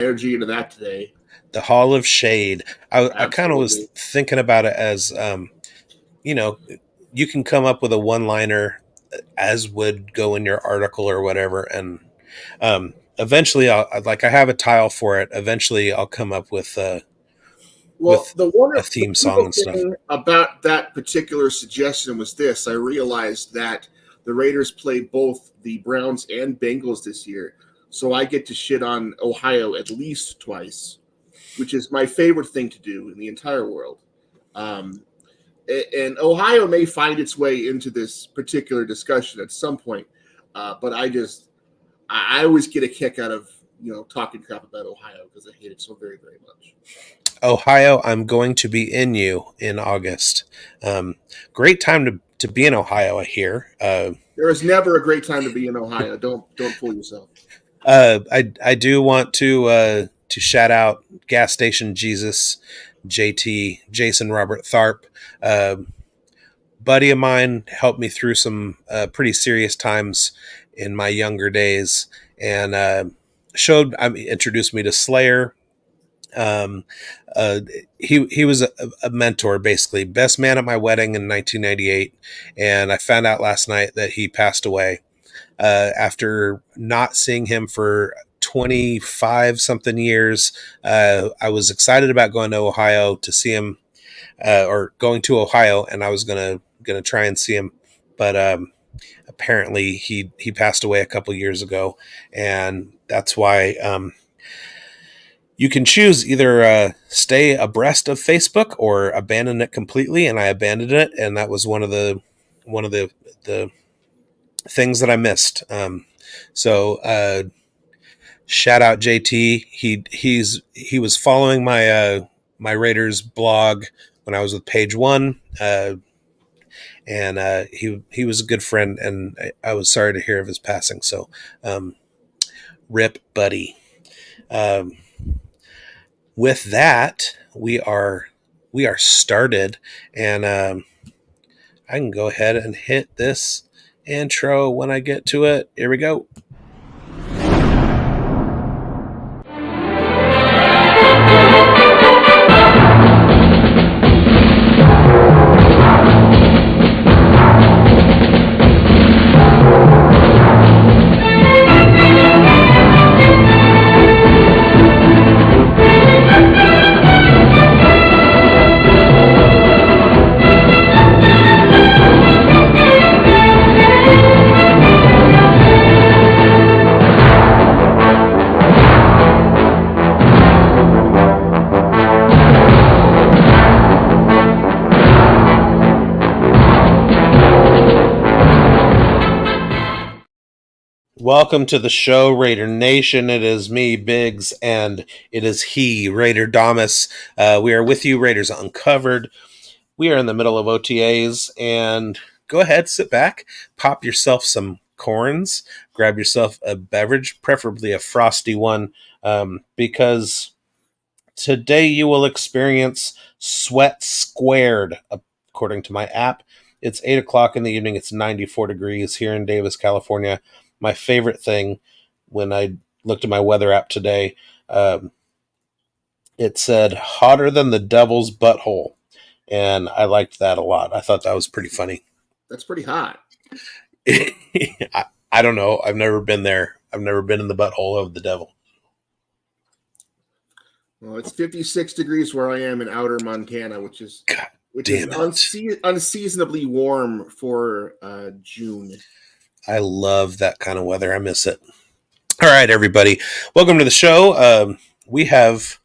energy into that today. The Hall of Shade. I kind of was Absolutely. thinking about it as, you know, you can come up with a one-liner as would go in your article or whatever, and eventually, I have a tile for it. Eventually, I'll come up Well, with the theme song wonderful and stuff. thing about that particular suggestion was this: I realized that the Raiders play both the Browns and Bengals this year, so I get to shit on Ohio at least twice, which is my favorite thing to do in the entire world. Um, and Ohio may find its way into this particular discussion at some point, but I always get a kick out of talking crap about Ohio because I hate it so very very much. Ohio, I'm going to be in you in August. Um, Great time to be in Ohio, I hear. There is never a great time to be in Ohio. Don't fool yourself. I do want to shout out Gas Station Jesus, JT, Jason Robert Tharp. Uh, Buddy of mine helped me through some pretty serious times in my younger days, and introduced me to Slayer. Um, uh, he was a mentor, basically, best man at my wedding in 1998, and I found out last night that he passed away after not seeing him for 25 something years. I was excited about going to Ohio to see him, or going to Ohio, and I was gonna try and see him, but apparently he passed away a couple years ago, and that's why you can choose either stay abreast of Facebook or abandon it completely. And I abandoned it, and that was one of the things that I missed. So shout out JT. He was following my Raiders blog when I was with Page One. And he was a good friend, and I was sorry to hear of his passing. So, rip, buddy. Um, with that, we are started, and I can go ahead and hit this intro when I get to it. Here we go. Welcome to the show, Raider Nation. It is me, Biggs, and it is he, Raiderdamus. We are with you, Raiders Uncovered. We are in the middle of OTAs, and go ahead, sit back, pop yourself some corns, grab yourself a beverage, preferably a frosty one, because today you will experience sweat squared, according to my app. It's 8 o'clock in the evening. It's 94 degrees here in Davis, California. My favorite thing when I looked at my weather app today, um, it said hotter than the devil's butthole. And I liked that a lot. I thought that was pretty funny. That's pretty hot. I don't know. I've never been there. I've never been in the butthole of the devil. Well, it's 56 degrees where I am in outer Montana, which is God damn it. unseasonably warm for June. I love that kind of weather. I miss it. All right, everybody. Welcome to the show. We have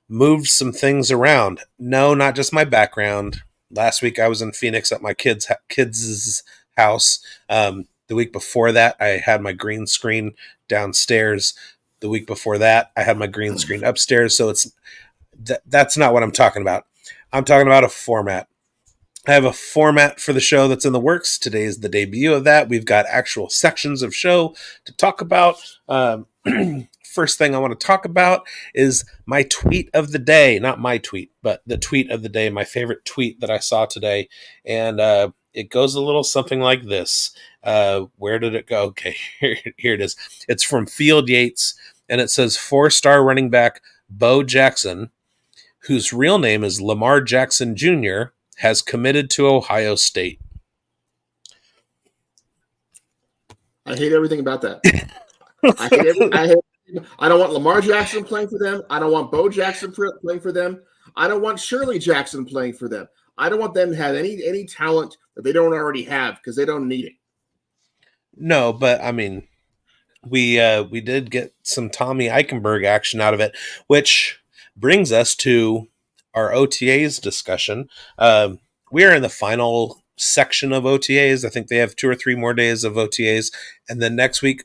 moved some things around. No, not just my background. Last week I was in Phoenix at my kids' house. The week before that, I had my green screen downstairs. The week before that, I had my green screen upstairs. So that's not what I'm talking about. I'm talking about a format. I have a format for the show that's in the works. Today is the debut of that. We've got actual sections of show to talk about. First thing I want to talk about is my tweet of the day. Not my tweet, but the tweet of the day, my favorite tweet that I saw today. And it goes a little something like this. Where did it go? Okay, here it is. It's from Field Yates. and it says 4-star running back Bo Jackson, whose real name is Lamar Jackson Jr., has committed to Ohio State. I hate everything about that. I don't want Lamar Jackson playing for them. I don't want Bo Jackson playing for them. I don't want Shirley Jackson playing for them. I don't want them to have any talent that they don't already have because they don't need it. No, but I mean, we did get some Tommy Eichenberg action out of it, which brings us to our OTAs discussion. We are in the final section of OTAs. I think they have 2 or 3 more days of OTAs, and then next week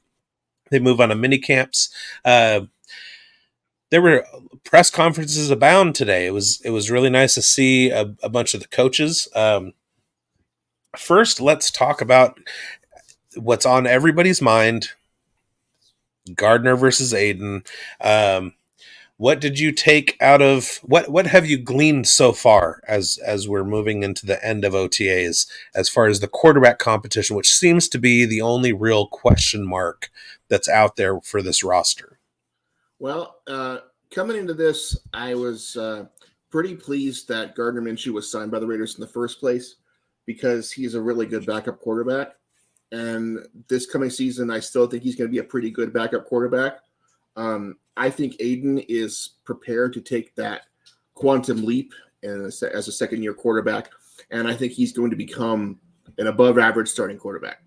they move on to mini camps. There were press conferences abound today. It was really nice to see a bunch of the coaches. First, let's talk about what's on everybody's mind: Gardner versus Aiden. What did you take out of what have you gleaned so far as we're moving into the end of OTAs as far as the quarterback competition, which seems to be the only real question mark that's out there for this roster? Well, coming into this, I was pretty pleased that Gardner Minshew was signed by the Raiders in the first place because he's a really good backup quarterback. And this coming season, I still think he's going to be a pretty good backup quarterback. I think Aiden is prepared to take that quantum leap as a second-year quarterback, and I think he's going to become an above-average starting quarterback.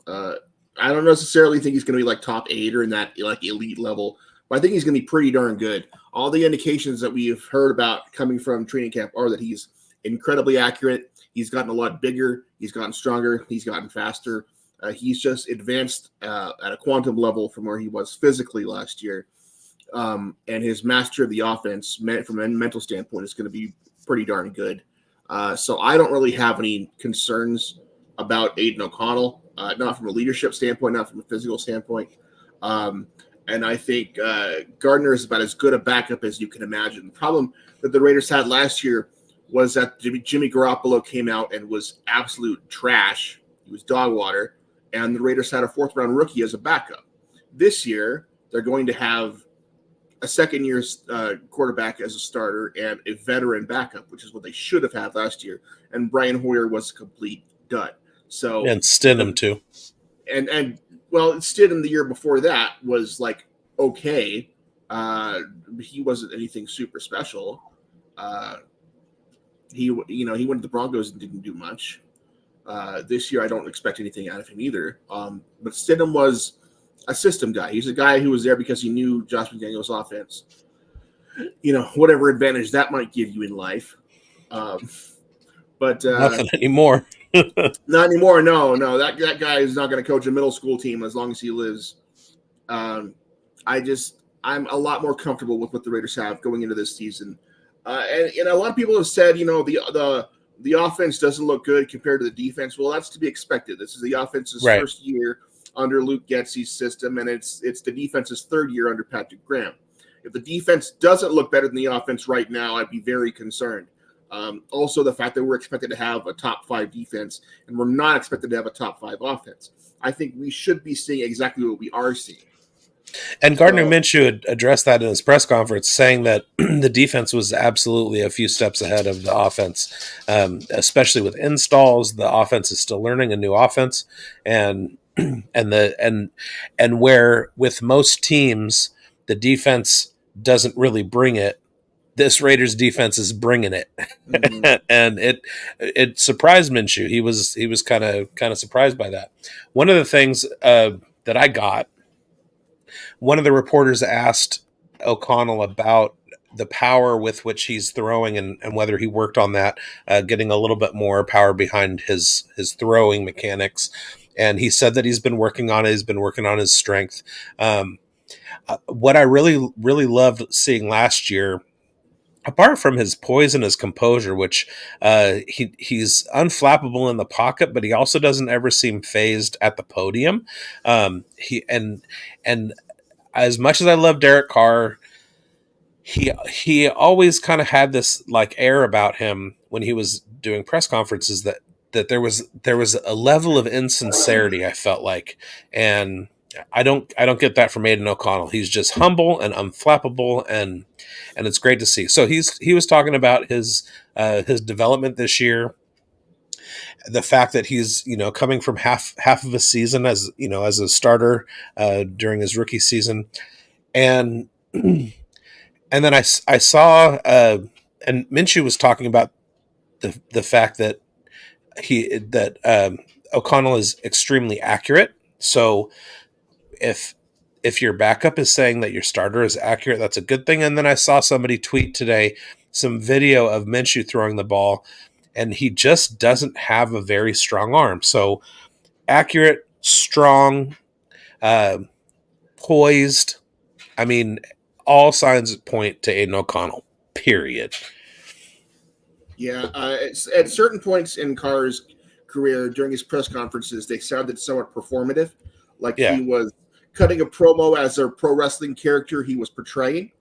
I don't necessarily think he's going to be like top 8 or in that like elite level, but I think he's going to be pretty darn good. All the indications that we've heard about coming from training camp are that he's incredibly accurate. He's gotten a lot bigger. He's gotten stronger. He's gotten faster. He's just advanced at a quantum level from where he was physically last year. And his mastery of the offense, from a mental standpoint, is going to be pretty darn good. So I don't really have any concerns about Aiden O'Connell, not from a leadership standpoint, not from a physical standpoint. And I think Gardner is about as good a backup as you can imagine. The problem that the Raiders had last year was that Jimmy Garoppolo came out and was absolute trash. He was dog water. And the Raiders had a 4th-round rookie as a backup. This year, they're going to have a second-year quarterback as a starter and a veteran backup, which is what they should have had last year. And Brian Hoyer was a complete dud. So And Stidham too. And well, Stidham the year before that was like okay. He wasn't anything super special. He went to the Broncos and didn't do much. This year, I don't expect anything out of him either. But Stidham was a system guy. He's a guy who was there because he knew Josh McDaniels' offense. Whatever advantage that might give you in life. But Nothing anymore. not anymore. No. That guy is not going to coach a middle school team as long as he lives. I'm a lot more comfortable with what the Raiders have going into this season. And a lot of people have said, the offense doesn't look good compared to the defense. Well, that's to be expected. This is the offense's first year under Luke Getsy's system, and it's the defense's 3rd year under Patrick Graham. If the defense doesn't look better than the offense right now, I'd be very concerned. Also, the fact that we're expected to have a top 5 defense and we're not expected to have a top 5 offense. I think we should be seeing exactly what we are seeing. And Gardner Minshew addressed that in his press conference, saying that the defense was absolutely a few steps ahead of the offense, especially with installs. The offense is still learning a new offense, and where with most teams the defense doesn't really bring it, this Raiders defense is bringing it, and it surprised Minshew. He was kind of surprised by that. One of the things that I got. One of the reporters asked O'Connell about the power with which he's throwing and whether he worked on that, getting a little bit more power behind his throwing mechanics. And he said that he's been working on it. He's been working on his strength. What I really, really loved seeing last year, apart from his poise and his composure, which he's unflappable in the pocket, but he also doesn't ever seem phased at the podium. And as much as I love Derek Carr, he always kind of had this like air about him when he was doing press conferences that there was a level of insincerity, I felt like, and I don't get that from Aiden O'Connell. He's just humble and unflappable, and it's great to see. So he was talking about his development this year, the fact that he's coming from half of a season as as a starter during his rookie season, and then I saw and Minshew was talking about the fact that O'Connell is extremely accurate. So if your backup is saying that your starter is accurate, that's a good thing. And then I saw somebody tweet today some video of Minshew throwing the ball, and he just doesn't have a very strong arm. So accurate, strong, uh, poised. I mean, all signs point to Aiden O'Connell. Period. Yeah, at certain points in Carr's career during his press conferences, they sounded somewhat performative, like Yeah. he was cutting a promo as a pro wrestling character he was portraying.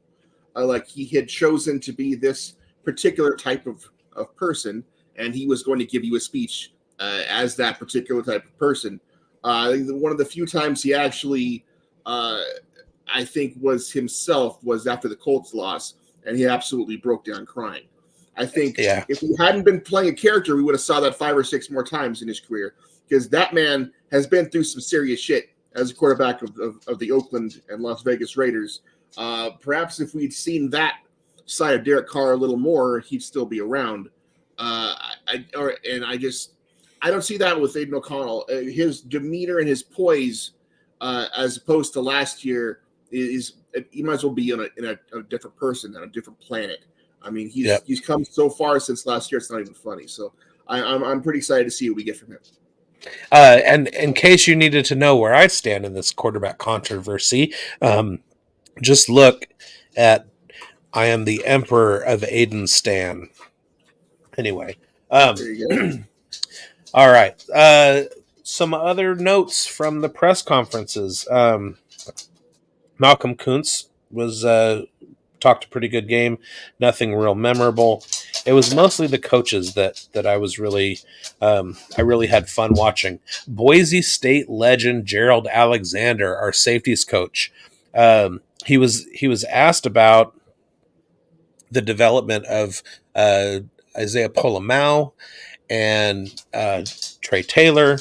Like he had chosen to be this particular type of person, and he was going to give you a speech as that particular type of person. One of the few times he actually, I think, was himself was after the Colts loss, and he absolutely broke down crying. I think Yeah. if he hadn't been playing a character, we would have saw that 5 or 6 more times in his career, because that man has been through some serious shit as a quarterback of the Oakland and Las Vegas Raiders. Perhaps if we'd seen that side of Derek Carr a little more, he'd still be around. I don't see that with Aiden O'Connell. His demeanor and his poise, as opposed to last year, is he might as well be in a different person on a different planet. I mean, Yep. he's come so far since last year; it's not even funny. So I'm pretty excited to see what we get from him. And in case you needed to know where I stand in this quarterback controversy, just look at I am the Emperor of Aiden Stan. Anyway, There you go. all right. Some other notes from the press conferences. Malcolm Kuntz was talked a pretty good game. Nothing real memorable. It was mostly the coaches that I was really I really had fun watching. Boise State legend Gerald Alexander, our safeties coach, he was asked about the development of Isaiah Polamau and Trey Taylor.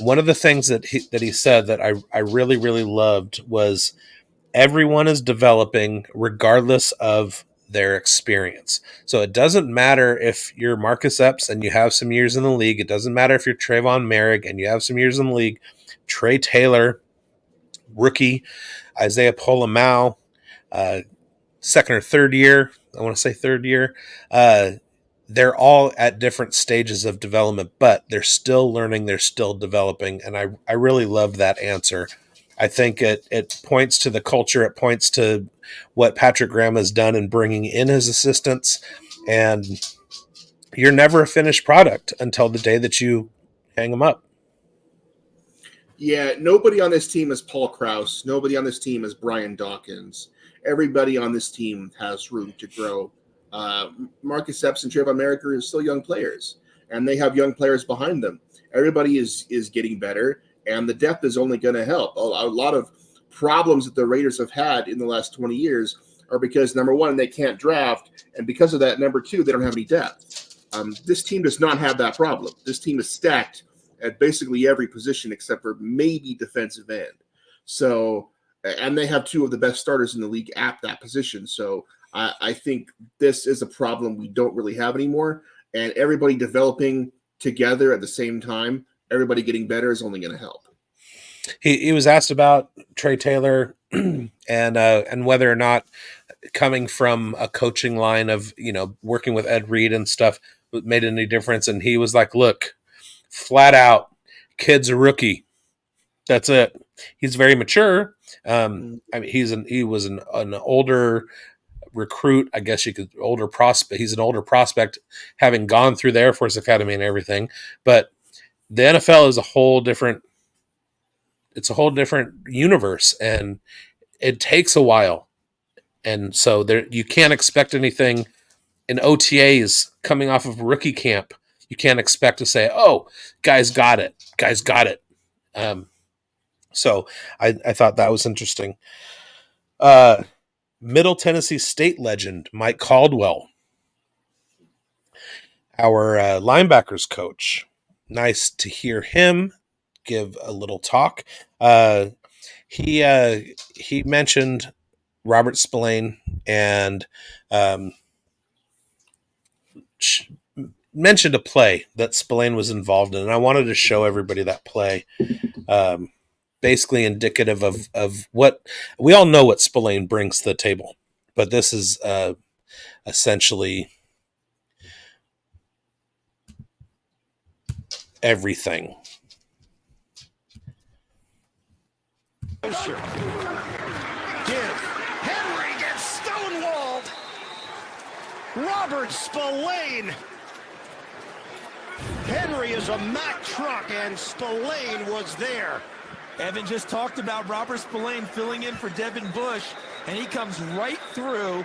One of the things that he said that I really loved was everyone is developing regardless of their experience. So it doesn't matter if you're Marcus Epps and you have some years in the league. It doesn't matter if you're Trayvon Merrick and you have some years in the league. Trey Taylor, rookie, Isaiah Polamau, uh, second or third year. I want to say third year. They're all at different stages of development, but they're still learning, they're still developing. And I really love that answer. I think it points to the culture, it points to what Patrick Graham has done in bringing in his assistants. And you're never a finished product until the day that you hang them up. Yeah, nobody on this team is Paul Krause. Nobody on this team is Brian Dawkins. Everybody on this team has room to grow. Marcus Epps and Trayvon Merrick are still young players, and they have young players behind them. Everybody is getting better, and the depth is only going to help. A lot of problems that the Raiders have had in the last 20 years are because, number one, they can't draft, and because of that, number two, they don't have any depth. This team does not have that problem. This team is stacked at basically every position except for maybe defensive end. So, and they have two of the best starters in the league at that position. So, I think this is a problem we don't really have anymore. And everybody developing together at the same time, everybody getting better is only going to help. He was asked about Trey Taylor and whether or not coming from a coaching line of working with Ed Reed and stuff made any difference, and he was like, "Look, flat out, kid's a rookie. That's it. He's very mature. I mean, he was an older recruit, I guess you could older prospect. He's an older prospect, having gone through the Air Force Academy and everything. But the NFL is a whole different. It's a whole different universe, and it takes a while. And so there, you can't expect anything in OTAs coming off of rookie camp. You can't expect to say, "Oh, guys got it. Guys got it." So I thought that was interesting. Middle Tennessee State legend Mike Caldwell, our linebackers coach. Nice to hear him give a little talk. He mentioned Robert Spillane and um, mentioned a play that Spillane was involved in, and I wanted to show everybody that play. Basically indicative of what we all know what Spillane brings to the table, but this is essentially everything. Henry gets stonewalled. Robert Spillane. Henry is a Mack truck, and Spillane was there. Evan just talked about Robert Spillane filling in for Devin Bush, and he comes right through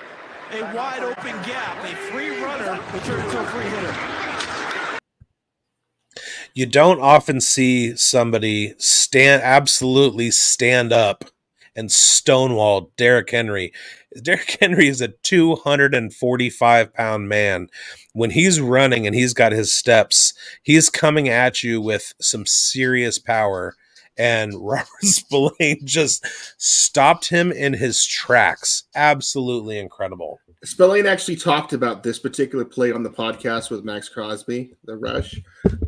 a wide open gap. A free runner who turned into a free hitter. You don't often see somebody absolutely stand up and stonewall Derrick Henry. Derrick Henry is a 245-pound man. When he's running and he's got his steps, he's coming at you with some serious power. And Robert Spillane just stopped him in his tracks. Absolutely incredible. Spillane actually talked about this particular play on the podcast with Max Crosby, the rush.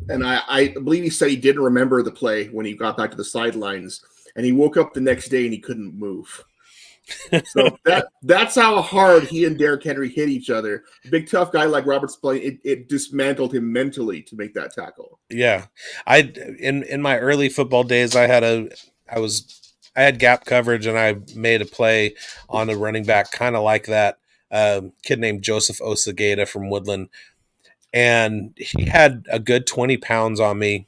And I believe he said he didn't remember the play when he got back to the sidelines. And he woke up the next day and he couldn't move. So that's how hard he and Derrick Henry hit each other. A big tough guy like Robert Spillane, it dismantled him mentally to make that tackle. Yeah, in my early football days, I had gap coverage and I made a play on a running back kind of like that. Kid named Joseph Osageda from Woodland, and he had a good 20 pounds on me.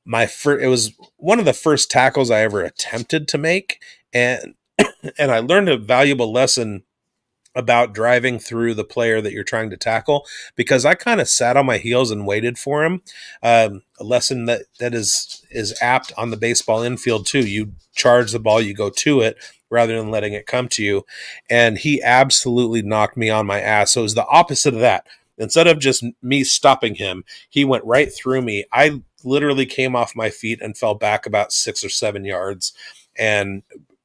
It was one of the first tackles I ever attempted to make, and I learned a valuable lesson about driving through the player that you're trying to tackle, because I kind of sat on my heels and waited for him. A lesson that is apt on the baseball infield too. You charge the ball, you go to it rather than letting it come to you. And he absolutely knocked me on my ass. So it was the opposite of that. Instead of just me stopping him, he went right through me. I literally came off my feet and fell back about 6 or 7 yards, and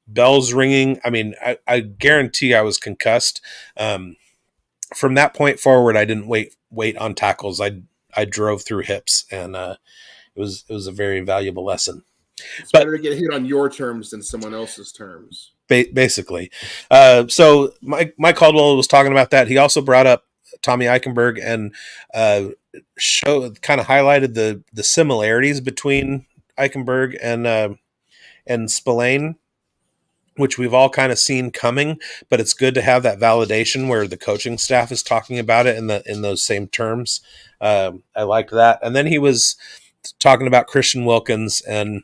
bells ringing. I mean, I guarantee I was concussed. From that point forward, I didn't wait on tackles. I drove through hips, and it was a very valuable lesson. It's better to get hit on your terms than someone else's terms. Basically. So Mike Caldwell was talking about that. He also brought up Tommy Eichenberg and kind of highlighted the similarities between Eichenberg and Spillane, which we've all kind of seen coming, but it's good to have that validation where the coaching staff is talking about it in those same terms. I liked that. And then he was talking about Christian Wilkins and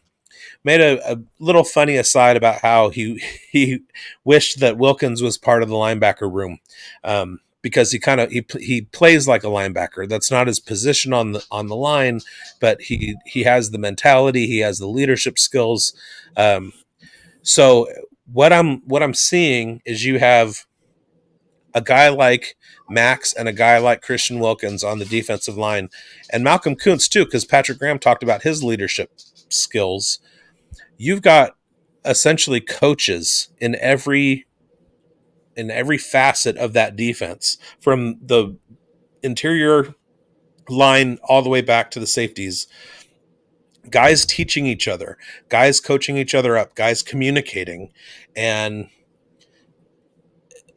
made a little funny aside about how he wished that Wilkins was part of the linebacker room, because he plays like a linebacker. That's not his position on the line, but he has the mentality, he has the leadership skills. So what I'm seeing is you have a guy like Max and a guy like Christian Wilkins on the defensive line, and Malcolm Kuntz too, because Patrick Graham talked about his leadership skills. You've got essentially coaches in every facet of that defense, from the interior line all the way back to the safeties. Guys teaching each other, guys coaching each other up, guys communicating, and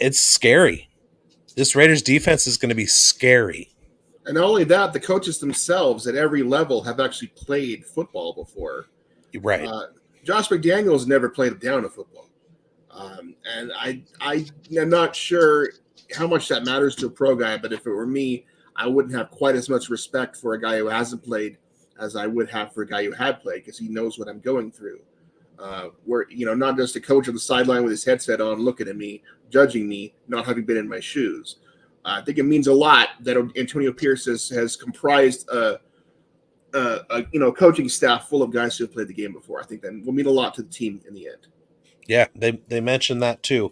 it's scary. This Raiders defense is going to be scary. And not only that, the coaches themselves at every level have actually played football before. Right. Josh McDaniels never played a down of football. And I am not sure how much that matters to a pro guy, but if it were me, I wouldn't have quite as much respect for a guy who hasn't played as I would have for a guy who had played, because he knows what I'm going through. Where, not just a coach on the sideline with his headset on, looking at me, judging me, not having been in my shoes. I think it means a lot that Antonio Pierce has comprised a coaching staff full of guys who have played the game before. I think that will mean a lot to the team in the end. Yeah, they mentioned that too.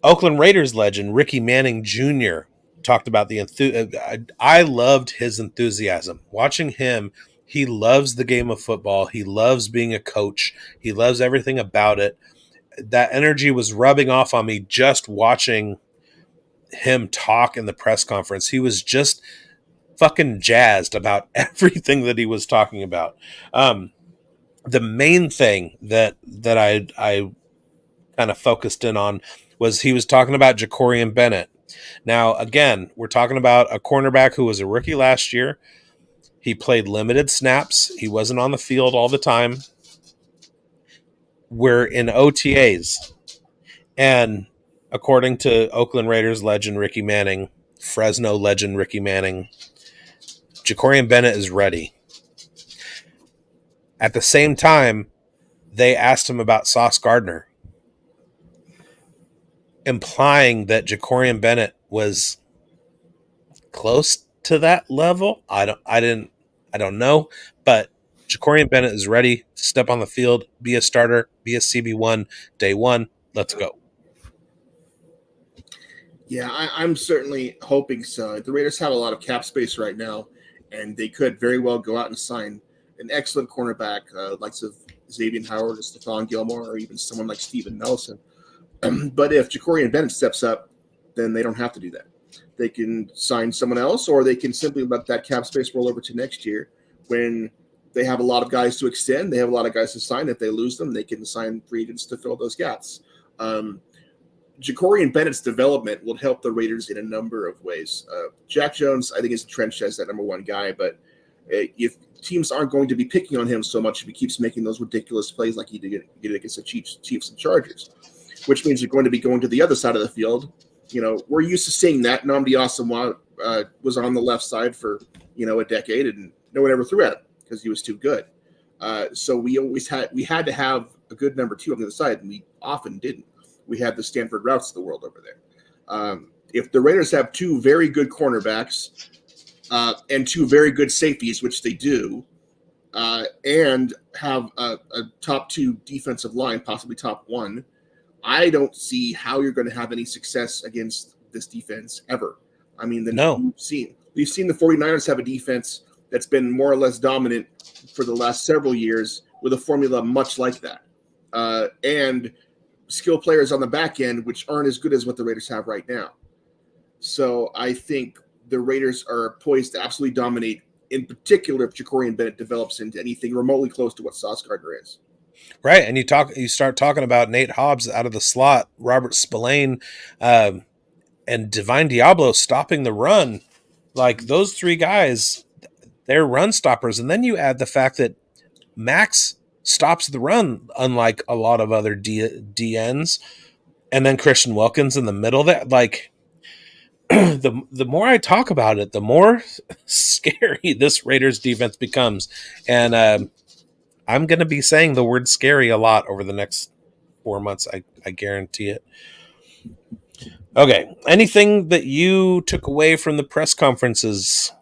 Oakland Raiders legend Ricky Manning Jr. talked about the I loved his enthusiasm. Watching him, he loves the game of football. He loves being a coach. He loves everything about it. That energy was rubbing off on me just watching him talk in the press conference. He was just fucking jazzed about everything that he was talking about. The main thing that I kind of focused in on was he was talking about Jacorian Bennett. Now, again, we're talking about a cornerback who was a rookie last year. He played limited snaps. He wasn't on the field all the time. We're in OTAs. And according to Oakland Raiders legend Ricky Manning, Fresno legend Ricky Manning, Jacorian Bennett is ready. At the same time, they asked him about Sauce Gardner, implying that Jacorian Bennett was close to that level. I don't know, but Jacorian Bennett is ready to step on the field, be a starter, be a CB1 day one. Let's go. Yeah, I'm certainly hoping so. The Raiders have a lot of cap space right now, and they could very well go out and sign an excellent cornerback, likes of Xavier Howard or Stephon Gilmore, or even someone like Steven Nelson. But if Jacorian Bennett steps up, then they don't have to do that. They can sign someone else, or they can simply let that cap space roll over to next year when they have a lot of guys to extend. They have a lot of guys to sign. If they lose them, they can sign free agents to fill those gaps. Jacorian Bennett's development will help the Raiders in a number of ways. Jack Jones, I think, is entrenched as that number one guy, but if teams aren't going to be picking on him so much if he keeps making those ridiculous plays like he did against the Chiefs and Chargers, which means you're going to be going to the other side of the field. We're used to seeing that. Nnamdi Asomugha was on the left side for, a decade, and no one ever threw at him because he was too good. So we had to have a good number two on the other side, and we often didn't. We had the Stanford Routs of the world over there. If the Raiders have two very good cornerbacks and two very good safeties, which they do, and have a top two defensive line, possibly top one, I don't see how you're going to have any success against this defense ever. I mean, we've seen the 49ers have a defense that's been more or less dominant for the last several years with a formula much like that. And skill players on the back end, which aren't as good as what the Raiders have right now. So I think the Raiders are poised to absolutely dominate, in particular if Jacorian Bennett develops into anything remotely close to what Sauce Gardner is. Right, and you start talking about Nate Hobbs out of the slot, Robert Spillane, and Divine Diablo stopping the run. Like, those three guys, they're run stoppers. And then you add the fact that Max stops the run, unlike a lot of other DNs. And then Christian Wilkins in the middle there. Like, the more I talk about it, the more scary this Raiders defense becomes. And I'm going to be saying the word scary a lot over the next 4 months. I guarantee it. Okay. Anything that you took away from the press conferences?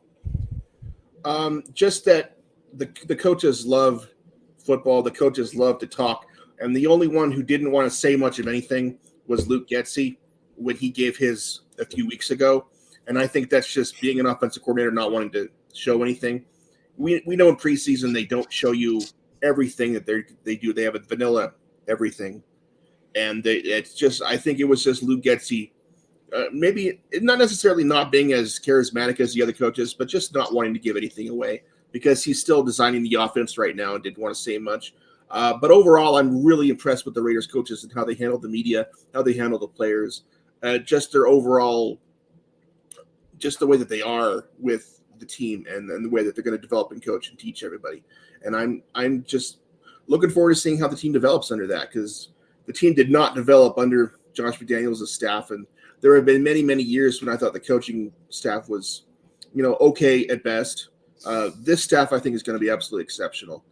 Just that the coaches love football. The coaches love to talk. And the only one who didn't want to say much of anything was Luke Getsy when he gave his a few weeks ago. And I think that's just being an offensive coordinator, not wanting to show anything. We know in preseason they don't show you everything that they do. They have a vanilla everything. And I think it was just Luke Getsy, maybe not necessarily not being as charismatic as the other coaches, but just not wanting to give anything away because he's still designing the offense right now and didn't want to say much. But overall, I'm really impressed with the Raiders coaches and how they handle the media, how they handle the players, just their overall, just the way that they are with the team and the way that they're going to develop and coach and teach everybody. And I'm just looking forward to seeing how the team develops under that, because the team did not develop under Josh McDaniels' staff. And there have been many, many years when I thought the coaching staff was, okay at best. This staff, I think, is going to be absolutely exceptional.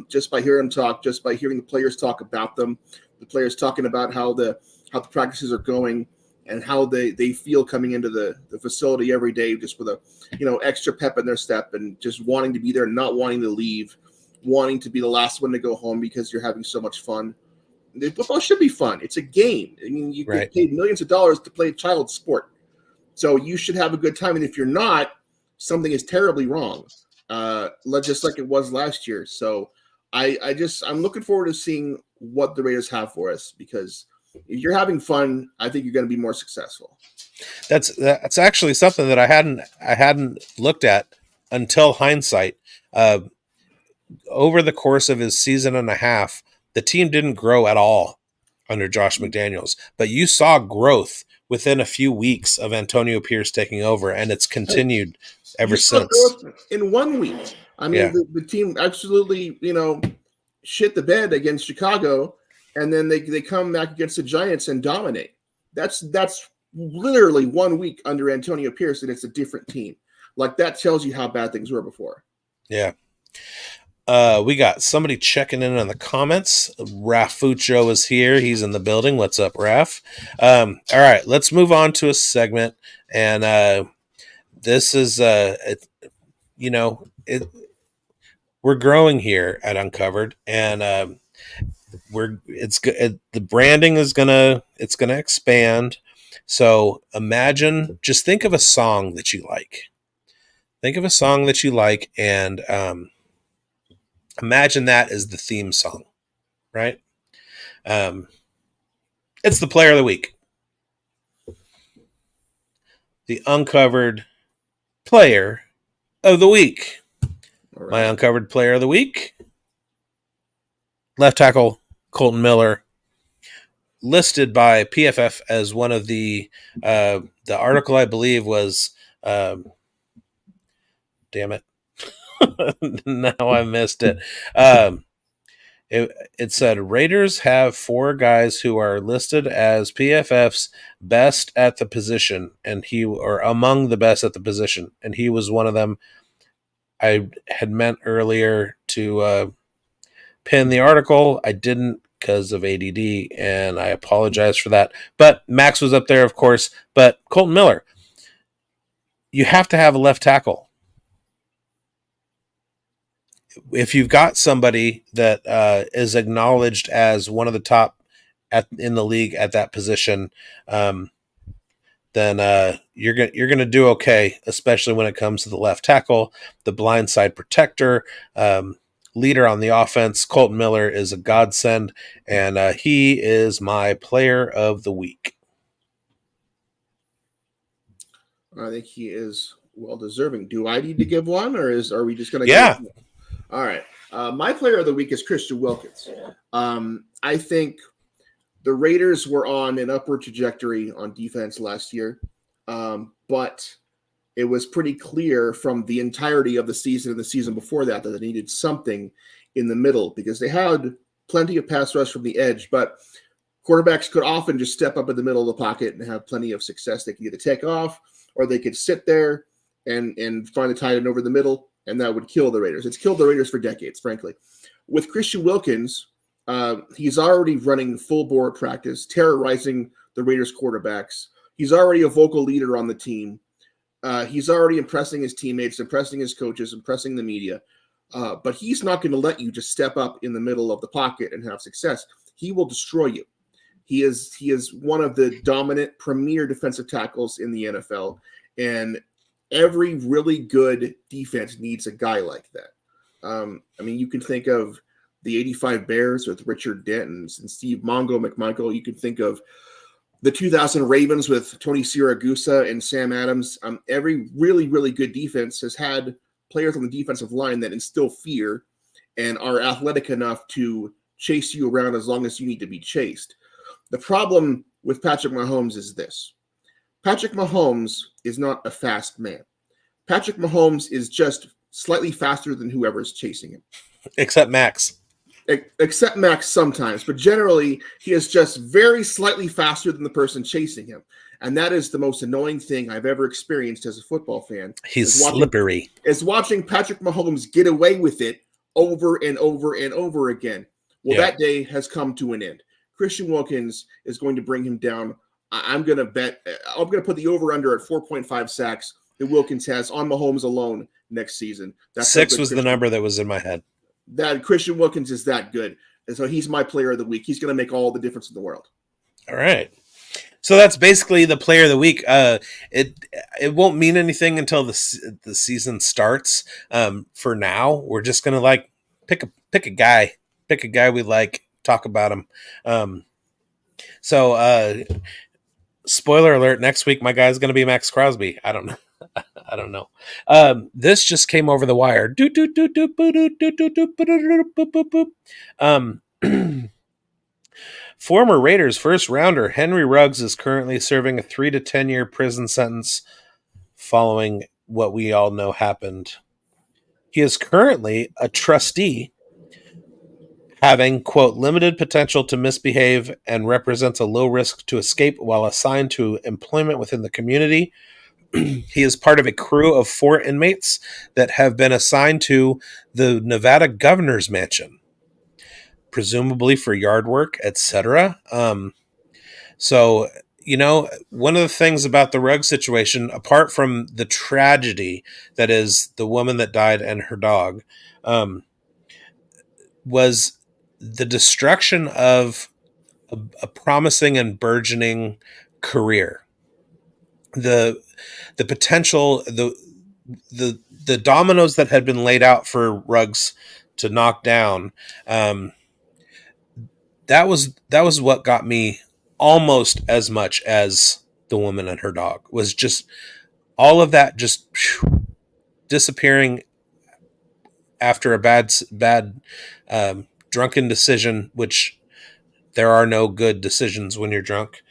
Just by hearing them talk, just by hearing the players talk about them, the players talking about how the practices are going, and how they feel coming into the facility every day, just with a extra pep in their step and just wanting to be there, not wanting to leave, wanting to be the last one to go home because you're having so much fun. Football should be fun. It's a game. I mean, you get paid millions of dollars to play a child sport, so you should have a good time. And if you're not, something is terribly wrong. Just like it was last year. So I'm looking forward to seeing what the Raiders have for us, because if you're having fun, I think you're going to be more successful. That's actually something that I hadn't looked at until hindsight. Over the course of his season and a half, the team didn't grow at all under Josh McDaniels, but you saw growth within a few weeks of Antonio Pierce taking over, and it's continued ever since. In 1 week, I mean, the team absolutely, shit the bed against Chicago, and then they come back against the Giants and dominate. That's literally 1 week under Antonio Pierce, and it's a different team. Like, that tells you how bad things were before. Yeah. We got somebody checking in on the comments. Rafucho is here. He's in the building. What's up, Raf? All right, let's move on to a segment. And this is, we're growing here at Uncovered, and the branding is gonna expand. So just think of a song that you like. And imagine that as the theme song, right? It's the player of the week. The Uncovered player of the week. Right. My Uncovered player of the week, left tackle Colton Miller, listed by PFF as one of the article, I believe, was damn it. Now I missed it. It said Raiders have 4 guys who are listed as PFF's best at the position, or among the best at the position, and he was one of them. I had meant earlier to pin the article. I didn't because of ADD, and I apologize for that. But Max was up there, of course. But Colton Miller, you have to have a left tackle. If you've got somebody that is acknowledged as one of the top in the league at that position, then you're gonna do okay, especially when it comes to the left tackle, the blindside protector, leader on the offense. Colton Miller is a godsend, and he is my player of the week. I think he is well deserving. Do I need to give one, or are we just gonna? Yeah. All right. My player of the week is Christian Wilkins. I think the Raiders were on an upward trajectory on defense last year, but it was pretty clear from the entirety of the season and the season before that they needed something in the middle, because they had plenty of pass rush from the edge, but quarterbacks could often just step up in the middle of the pocket and have plenty of success. They could either take off or they could sit there and find a tight end over the middle, and that would kill the Raiders. It's killed the Raiders for decades, frankly. With Christian Wilkins, he's already running full board practice, terrorizing the Raiders quarterbacks. He's already a vocal leader on the team. He's already impressing his teammates, impressing his coaches, impressing the media. But he's not going to let you just step up in the middle of the pocket and have success. He will destroy you. He is one of the dominant premier defensive tackles in the NFL, and every really good defense needs a guy like that. I mean, you can think of the 85 Bears with Richard Denton and Steve Mongo McMichael. You can think of the 2000 Ravens with Tony Siragusa and Sam Adams. Every really, really good defense has had players on the defensive line that instill fear and are athletic enough to chase you around as long as you need to be chased. The problem with Patrick Mahomes is this. Patrick Mahomes is not a fast man. Patrick Mahomes is just slightly faster than whoever's chasing him. Except Max. Except Max sometimes, but generally he is just very slightly faster than the person chasing him. And that is the most annoying thing I've ever experienced as a football fan. He's slippery. Is watching Patrick Mahomes get away with it over and over and over again. Well, that day has come to an end. Christian Wilkins is going to bring him down I'm going to bet. I'm going to put the over under at 4.5 sacks that Wilkins has on Mahomes alone next season. That's how 6 good was the number that was in my head. that Christian Wilkins is that good. And so he's my player of the week. He's going to make all the difference in the world. All right. So that's basically the player of the week. It won't mean anything until the season starts. For now, we're just gonna like pick a guy we like, talk about him. So spoiler alert: next week my guy's gonna be Max Crosby. I don't know. I don't know. This just came over the wire. Former Raiders first rounder Henry Ruggs is currently serving a 3 to 10 year prison sentence following what we all know happened. He is currently a trustee, having, quote, limited potential to misbehave and represents a low risk to escape while assigned to employment within the community. He is part of a crew of 4 inmates that have been assigned to the Nevada governor's mansion, presumably for yard work, etc. So, one of the things about the Ruggs situation, apart from the tragedy that is the woman that died and her dog, was the destruction of a promising and burgeoning career. The potential, the dominoes that had been laid out for Ruggs to knock down, that was what got me almost as much as the woman and her dog. Was just all of that just disappearing after a bad drunken decision, which there are no good decisions when you're drunk.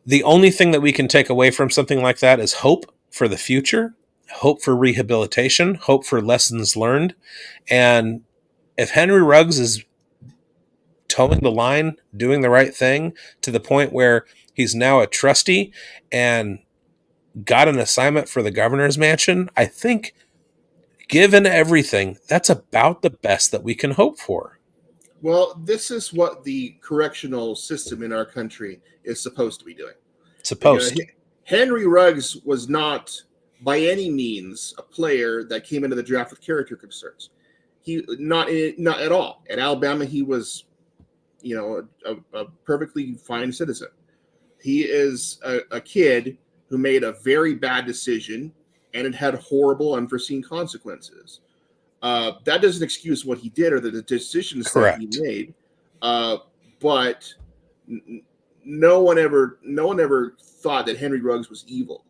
The only thing that we can take away from something like that is hope for the future, hope for rehabilitation, hope for lessons learned. And if Henry Ruggs is towing the line, doing the right thing to the point where he's now a trustee and got an assignment for the governor's mansion, I think, given everything, that's about the best that we can hope for. Well, this is what the correctional system in our country is supposed to be doing. Henry Ruggs was not by any means a player that came into the draft with character concerns. He not at all. At Alabama, he was, a perfectly fine citizen. He is a kid who made a very bad decision, and it had horrible, unforeseen consequences. That doesn't excuse what he did or the decisions Correct. that he made. But no one ever thought that Henry Ruggs was evil.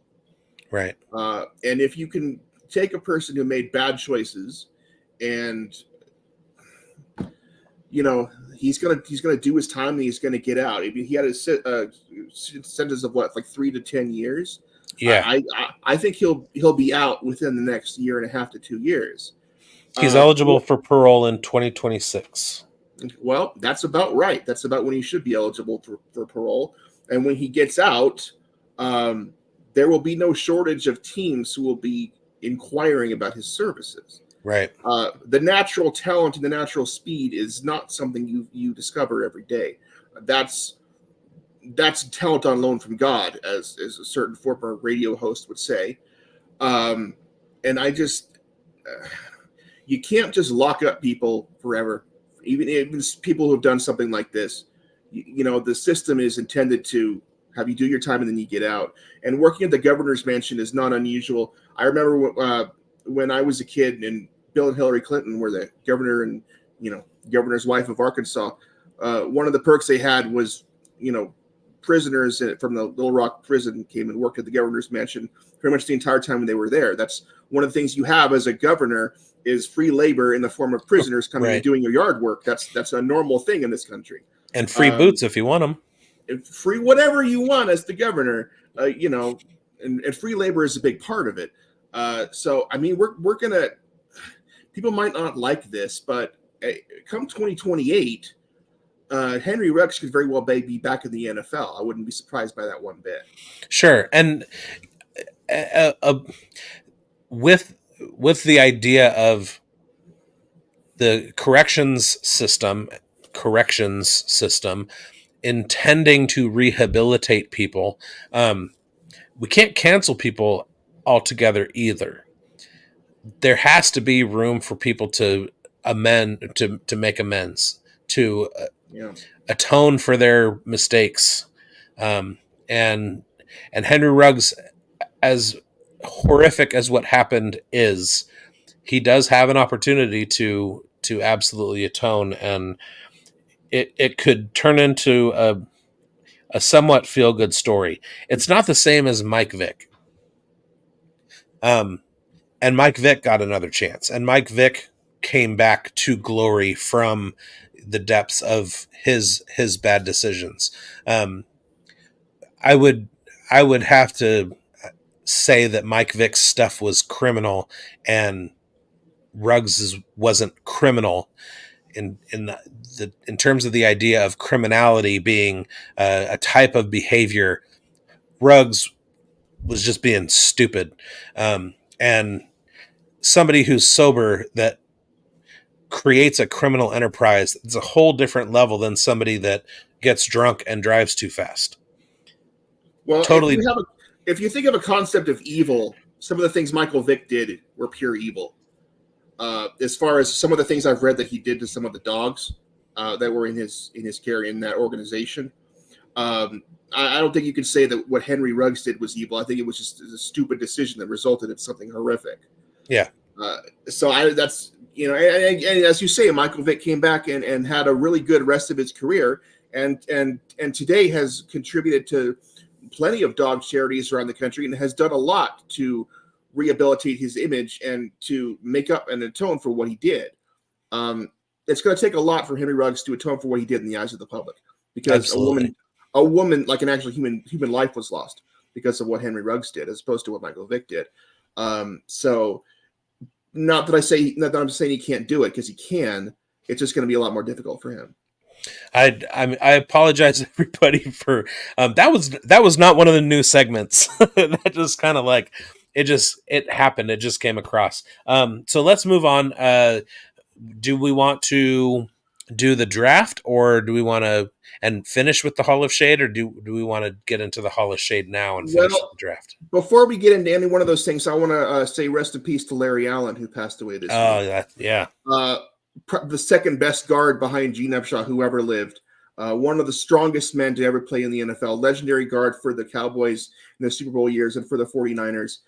Right. And if you can take a person who made bad choices and he's gonna do his time and he's gonna get out. I mean, he had a sentence of what, like 3 to 10 years. Yeah, I think he'll be out within the next year and a half to 2 years. He's eligible for parole in 2026. Well, that's about right. That's about when he should be eligible for parole. And when he gets out, there will be no shortage of teams who will be inquiring about his services. Right. The natural talent and the natural speed is not something you discover every day. That's talent on loan from God, as a certain former radio host would say. And I just, you can't just lock up people forever. Even people who have done something like this, the system is intended to have you do your time and then you get out. And working at the governor's mansion is not unusual. I remember when I was a kid and Bill and Hillary Clinton were the governor and, governor's wife of Arkansas. One of the perks they had was, prisoners from the Little Rock prison came and worked at the governor's mansion pretty much the entire time when they were there. That's one of the things you have as a governor is free labor in the form of prisoners coming and doing your yard work. That's a normal thing in this country. And free boots if you want them. Free whatever you want as the governor, and free labor is a big part of it. So, I mean, we're going to, people might not like this, but come 2028, Henry Ruggs could very well be back in the NFL. I wouldn't be surprised by that one bit. Sure. And with the idea of the corrections system intending to rehabilitate people. We can't cancel people altogether either. There has to be room for people to to make amends, to atone for their mistakes. Um, and Henry Ruggs, as horrific as what happened is, he does have an opportunity to absolutely atone, and it could turn into a somewhat feel good story. It's not the same as Mike Vick. And Mike Vick got another chance, and Mike Vick came back to glory from the depths of his bad decisions. I would have to say that Mike Vick's stuff was criminal, and Ruggs's wasn't criminal in terms of the idea of criminality being a type of behavior. Ruggs was just being stupid, and somebody who's sober that creates a criminal enterprise, it's a whole different level than somebody that gets drunk and drives too fast. Well, Totally. if you think of a concept of evil, some of the things Michael Vick did were pure evil. As far as some of the things I've read that he did to some of the dogs that were in his care in that organization, I don't think you could say that what Henry Ruggs did was evil. I think it was just a stupid decision that resulted in something horrific. Yeah. That's and as you say, Michael Vick came back and had a really good rest of his career, and today has contributed to plenty of dog charities around the country and has done a lot to rehabilitate his image and to make up and atone for what he did. It's going to take a lot for Henry Ruggs to atone for what he did in the eyes of the public, because Absolutely. a woman, like an actual human life was lost because of what Henry Ruggs did, as opposed to what Michael Vick did. So not that I'm saying he can't do it, because he can. It's just going to be a lot more difficult for him. I apologize everybody for that was not one of the new segments. That just kind of like it happened. It just came across. So let's move on. Do we want to do the draft, or do we want to and finish with the Hall of Shade, or do we want to get into the Hall of Shade now and finish the draft? Before we get into any one of those things, I want to say rest in peace to Larry Allen, who passed away this week. Yeah. The second best guard behind Gene Upshaw who ever lived. One of the strongest men to ever play in the NFL. Legendary guard for the Cowboys in the Super Bowl years and for the 49ers.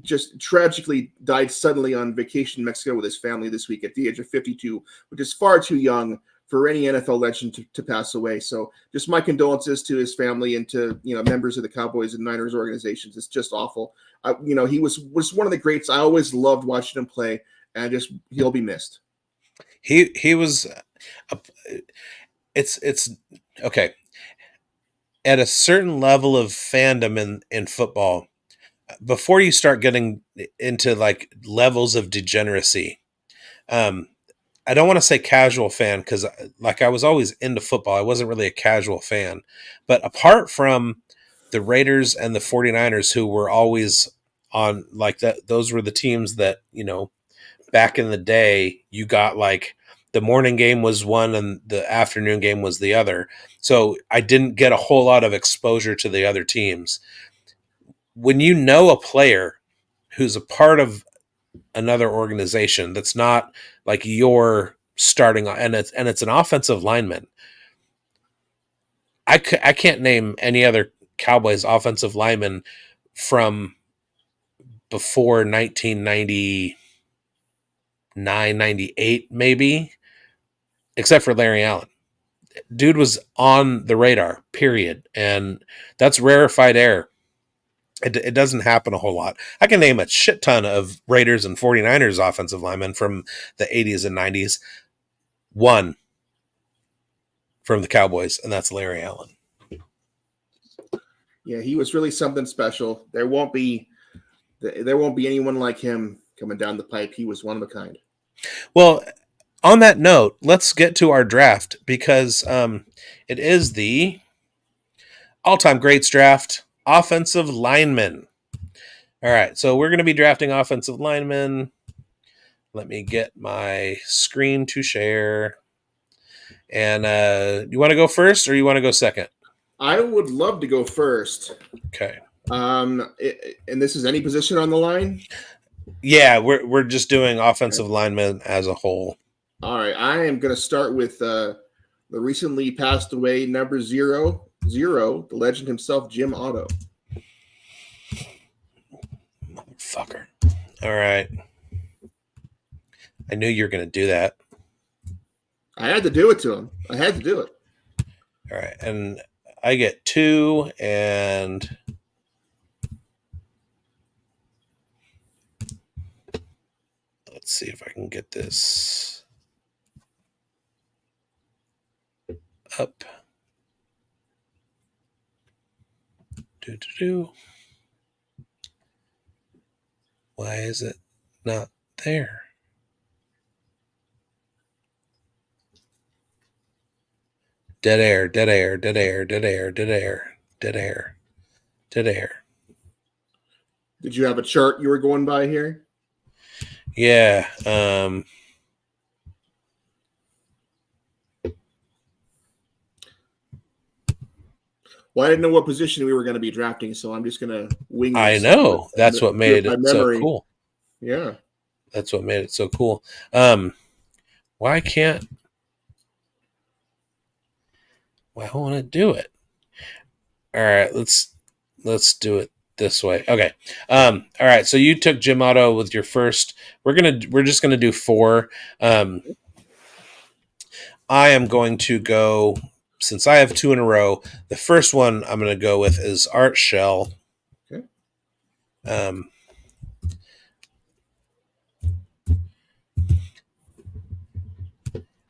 Just tragically died suddenly on vacation in Mexico with his family this week at the age of 52, which is far too young for any NFL legend to pass away. So just my condolences to his family and to members of the Cowboys and Niners organizations. It's just awful. He was one of the greats. I always loved watching him play, and he'll be missed. He was it's okay. At a certain level of fandom in football, before you start getting into like levels of degeneracy, I don't want to say casual fan, because like I was always into football. I wasn't really a casual fan. But apart from the Raiders and the 49ers, who were always on like that, those were the teams that, back in the day, you got like the morning game was one and the afternoon game was the other. So I didn't get a whole lot of exposure to the other teams. When you know a player who's a part of another organization that's not like your starting, and it's an offensive lineman. I can't name any other Cowboys offensive lineman from before 1999, 98 maybe, except for Larry Allen. Dude was on the radar, period. And that's rarefied air. It doesn't happen a whole lot. I can name a shit ton of Raiders and 49ers offensive linemen from the 80s and 90s. One from the Cowboys, and that's Larry Allen. Yeah, he was really something special. There won't be anyone like him coming down the pipe. He was one of a kind. Well, on that note, let's get to our draft, because it is the all-time greats draft. Offensive linemen. All right, so we're going to be drafting offensive linemen. Let me get my screen to share. And you want to go first or you want to go second? I would love to go first. Okay. And this is any position on the line? Yeah, we're just doing offensive linemen as a whole. All right. I am going to start with the recently passed away number 00, the legend himself, Jim Otto. Motherfucker. All right. I knew you were going to do that. I had to do it to him. I had to do it. All right. And I get 2, and let's see if I can get this up. Why is it not there? Dead air, dead air, dead air, dead air, dead air, dead air, dead air. Did you have a chart you were going by here? Yeah. Well, I didn't know what position we were going to be drafting, so I'm just going to wing this. I know. That's what made it so cool. Yeah. That's what made it so cool. Why won't it do it? All right, let's do it this way. Okay. All right. So you took Jim Otto with your first. We're just gonna do 4. I am going to go, since I have 2 in a row. The first one I'm gonna go with is Art Shell. Okay.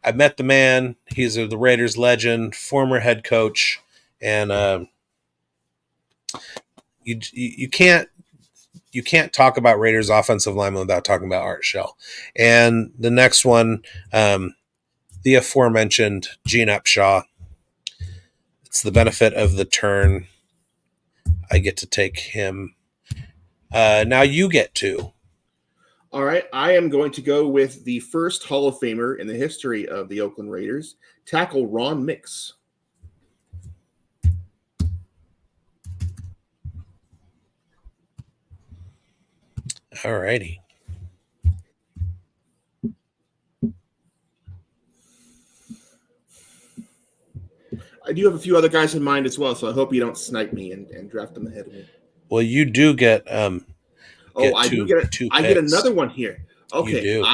I met the man. He's the Raiders legend, former head coach, and you can't talk about Raiders offensive lineman without talking about Art Shell. And the next one, the aforementioned Gene Upshaw. It's the benefit of the turn. I get to take him. Now you get 2. All right. I am going to go with the first Hall of Famer in the history of the Oakland Raiders, tackle Ron Mix. All righty. I do have a few other guys in mind as well, so I hope you don't snipe me and draft them ahead of me. Well, you do get. I do get. I get another one here. Okay. You do.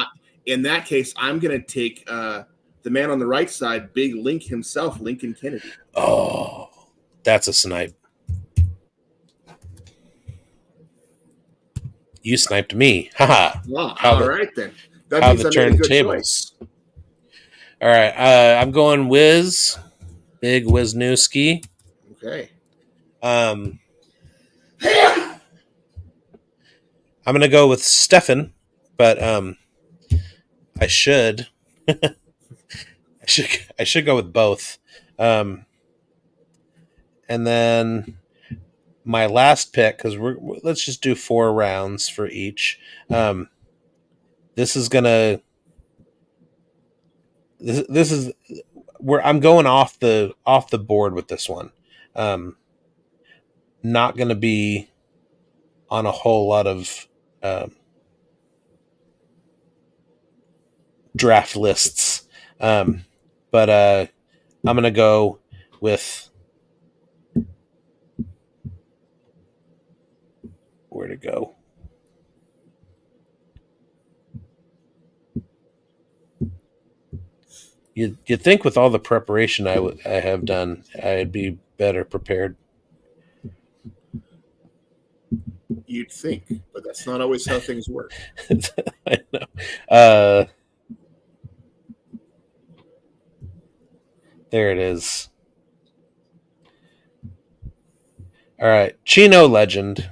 In that case, I'm going to take the man on the right side, Big Link himself, Lincoln Kennedy. Oh, that's a snipe. You sniped me. Haha. Wow. All right, then. That how means the I made a good turntables. choice. All right. I'm going Wiz. Big Wisniewski. Okay. I'm going to go with Stefan, but I should I should go with both. And then my last pick, because let's just do 4 rounds for each. This is where I'm going off the board with this one. Not going to be on a whole lot of draft lists, but I'm going to go with where to go. You'd think with all the preparation I have done, I'd be better prepared. You'd think, but that's not always how things work. I know. There it is. All right. Chino legend.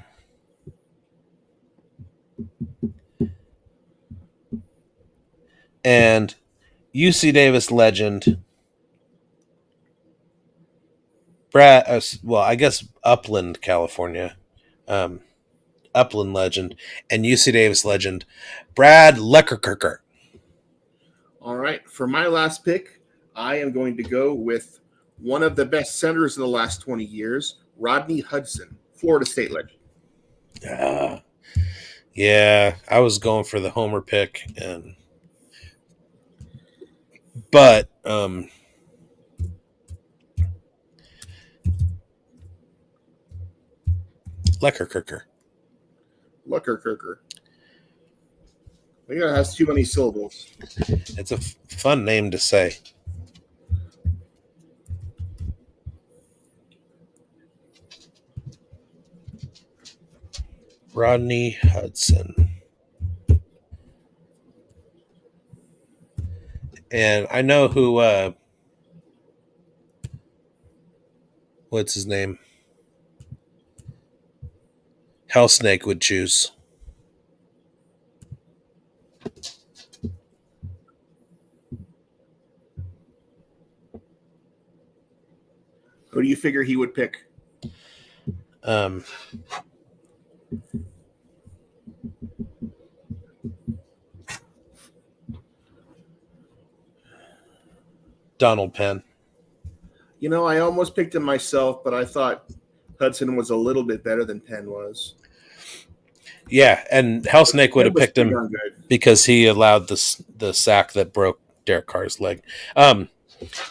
And UC Davis legend. Brad, I guess Upland, California. Upland legend and UC Davis legend, Brad Leckerkirker. All right. For my last pick, I am going to go with one of the best centers of the last 20 years, Rodney Hudson, Florida State legend. Yeah, I was going for the homer pick, but Leckerkirker. Luckerkirker. I think that has too many syllables. It's a fun name to say. Rodney Hudson. And I know who, what's his name? Hellsnake would choose. Who do you figure he would pick? Donald Penn. You know, I almost picked him myself, but I thought Hudson was a little bit better than Penn was. Yeah, and Hellsnake would have picked him because he allowed the sack that broke Derek Carr's leg. All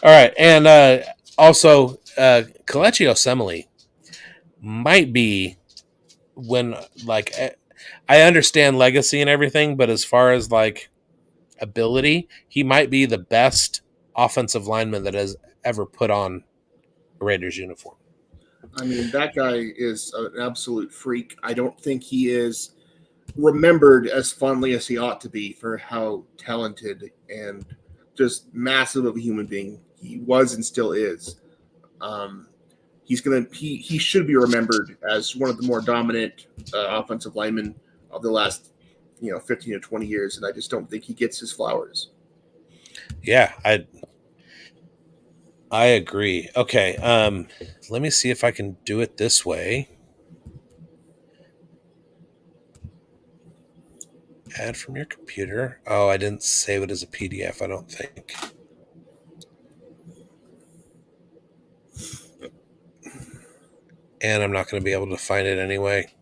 right, and also Kelechi Osemele might be when like I understand legacy and everything, but as far as like ability, he might be the best offensive lineman that has ever put on a Raiders uniform. I mean, that guy is an absolute freak. I don't think he is remembered as fondly as he ought to be for how talented and just massive of a human being he was and still is. He should be remembered as one of the more dominant offensive linemen of the last 15 to 20 years, and I just don't think he gets his flowers. Yeah, I agree. Okay, let me see if I can do it this way. Add from your computer. Oh, I didn't save it as a PDF, I don't think. And I'm not going to be able to find it anyway.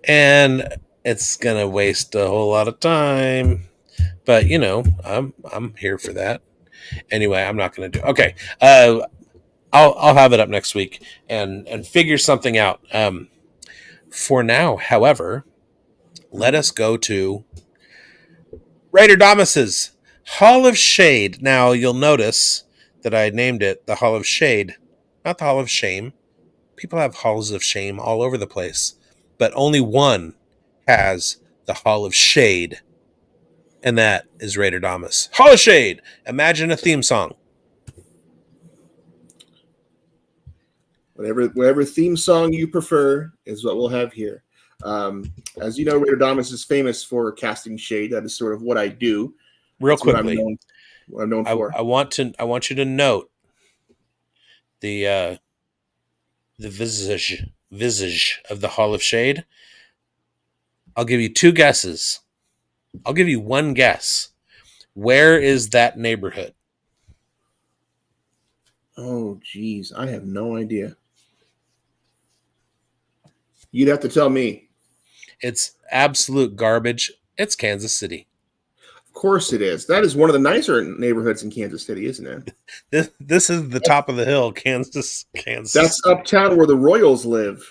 And it's going to waste a whole lot of time. But, I'm here for that. Anyway, I'm not going to do it. Okay. I'll have it up next week and figure something out. For now, however, let us go to Raiderdamus's Hall of Shade. Now, you'll notice that I named it the Hall of Shade, not the Hall of Shame. People have halls of shame all over the place, but only one has the Hall of Shade, and that is Raiderdamus. Hall of Shade! Imagine a theme song. Whatever theme song you prefer is what we'll have here. As you know, Raiderdamus is famous for casting shade. That is sort of what I do. Real quickly, what I'm known for. I want you to note the visage of the Hall of Shade. I'll give you two guesses. I'll give you one guess. Where is that neighborhood? Oh, geez. I have no idea. You'd have to tell me. It's absolute garbage. It's Kansas City. Of course it is. That is one of the nicer neighborhoods in Kansas City, isn't it? This is the top of the hill, Kansas. That's uptown where the Royals live.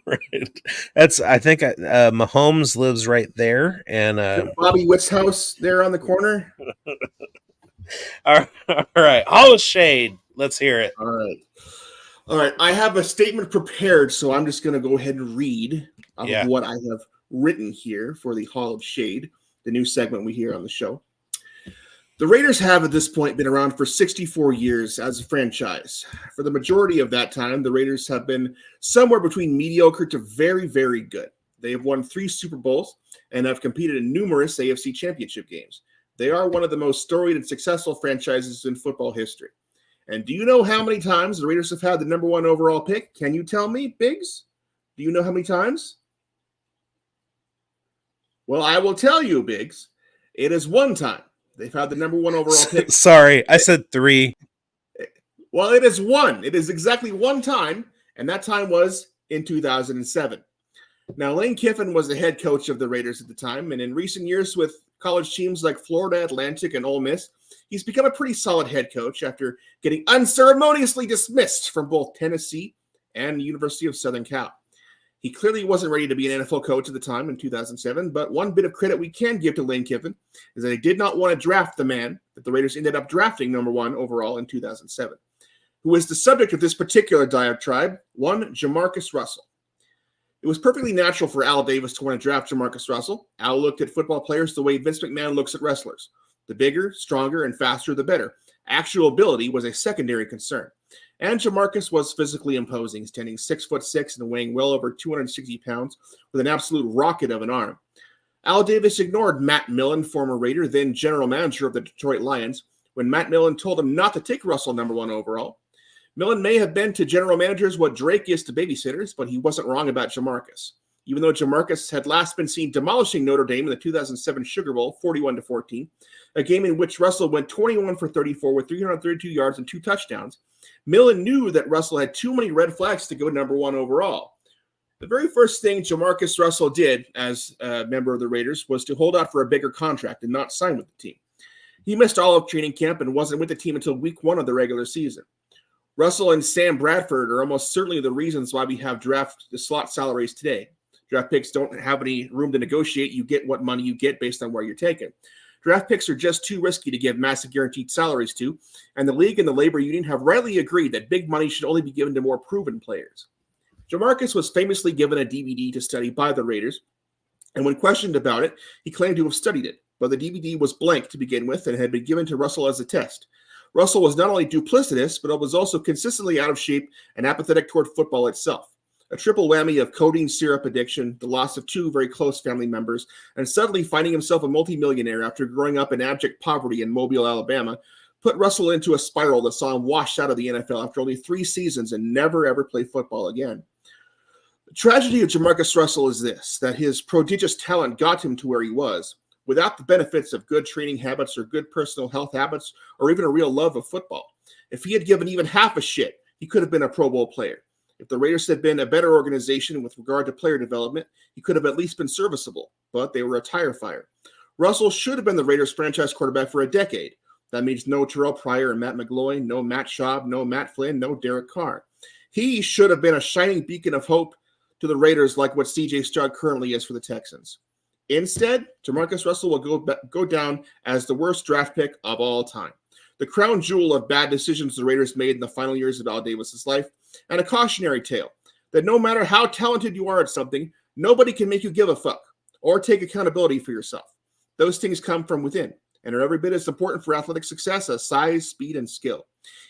Right. I think Mahomes lives right there, and Bobby Witt's house there on the corner. All right. Hall of Shade. Let's hear it. All right. I have a statement prepared, so I'm just going to go ahead and read what I have written here for the Hall of Shade, the new segment we hear on the show. The Raiders have at this point been around for 64 years as a franchise. For the majority of that time, the Raiders have been somewhere between mediocre to very, very good. They have won 3 Super Bowls and have competed in numerous AFC championship games. They are one of the most storied and successful franchises in football history. And do you know how many times the Raiders have had the number 1 overall pick? Can you tell me, Biggs? Do you know how many times? Well, I will tell you, Biggs, it is one time they've had the number 1 overall pick. Sorry, I said 3. Well, it is one. It is exactly one time, and that time was in 2007. Now, Lane Kiffin was the head coach of the Raiders at the time, and in recent years with college teams like Florida Atlantic and Ole Miss, he's become a pretty solid head coach after getting unceremoniously dismissed from both Tennessee and the University of Southern Cal. He clearly wasn't ready to be an NFL coach at the time in 2007, but one bit of credit we can give to Lane Kiffin is that he did not want to draft the man that the Raiders ended up drafting number 1 overall in 2007, who is the subject of this particular diatribe, one Jamarcus Russell. It was perfectly natural for Al Davis to want to draft Jamarcus Russell. Al looked at football players the way Vince McMahon looks at wrestlers. The bigger, stronger, and faster, the better. Actual ability was a secondary concern. And Jamarcus was physically imposing, standing 6'6" and weighing well over 260 pounds with an absolute rocket of an arm. Al Davis ignored Matt Millen, former Raider, then general manager of the Detroit Lions, when Matt Millen told him not to take Russell number 1 overall. Millen may have been to general managers what Drake is to babysitters, but he wasn't wrong about Jamarcus. Even though Jamarcus had last been seen demolishing Notre Dame in the 2007 Sugar Bowl, 41-14, a game in which Russell went 21 for 34 with 332 yards and 2 touchdowns, Millen knew that Russell had too many red flags to go number 1 overall. The very first thing Jamarcus Russell did as a member of the Raiders was to hold out for a bigger contract and not sign with the team. He missed all of training camp and wasn't with the team until week 1 of the regular season. Russell and Sam Bradford are almost certainly the reasons why we have draft slot salaries today. Draft picks don't have any room to negotiate. You get what money you get based on where you're taken. Draft picks are just too risky to give massive guaranteed salaries to, and the league and the labor union have rightly agreed that big money should only be given to more proven players. Jamarcus was famously given a DVD to study by the Raiders, and when questioned about it, he claimed to have studied it, but the DVD was blank to begin with and had been given to Russell as a test. Russell was not only duplicitous, but was also consistently out of shape and apathetic toward football itself. A triple whammy of codeine syrup addiction, the loss of 2 very close family members, and suddenly finding himself a multimillionaire after growing up in abject poverty in Mobile, Alabama, put Russell into a spiral that saw him washed out of the NFL after only 3 seasons and never ever play football again. The tragedy of Jamarcus Russell is this, that his prodigious talent got him to where he was, without the benefits of good training habits or good personal health habits or even a real love of football. If he had given even half a shit, he could have been a Pro Bowl player. If the Raiders had been a better organization with regard to player development, he could have at least been serviceable, but they were a tire fire. Russell should have been the Raiders franchise quarterback for a decade. That means no Terrell Pryor and Matt McGloin, no Matt Schaub, no Matt Flynn, no Derek Carr. He should have been a shining beacon of hope to the Raiders like what C.J. Stroud currently is for the Texans. Instead, Jamarcus Russell will go down as the worst draft pick of all time, the crown jewel of bad decisions the Raiders made in the final years of Al Davis's life, and a cautionary tale that no matter how talented you are at something, nobody can make you give a fuck or take accountability for yourself. Those things come from within and are every bit as important for athletic success as size, speed, and skill.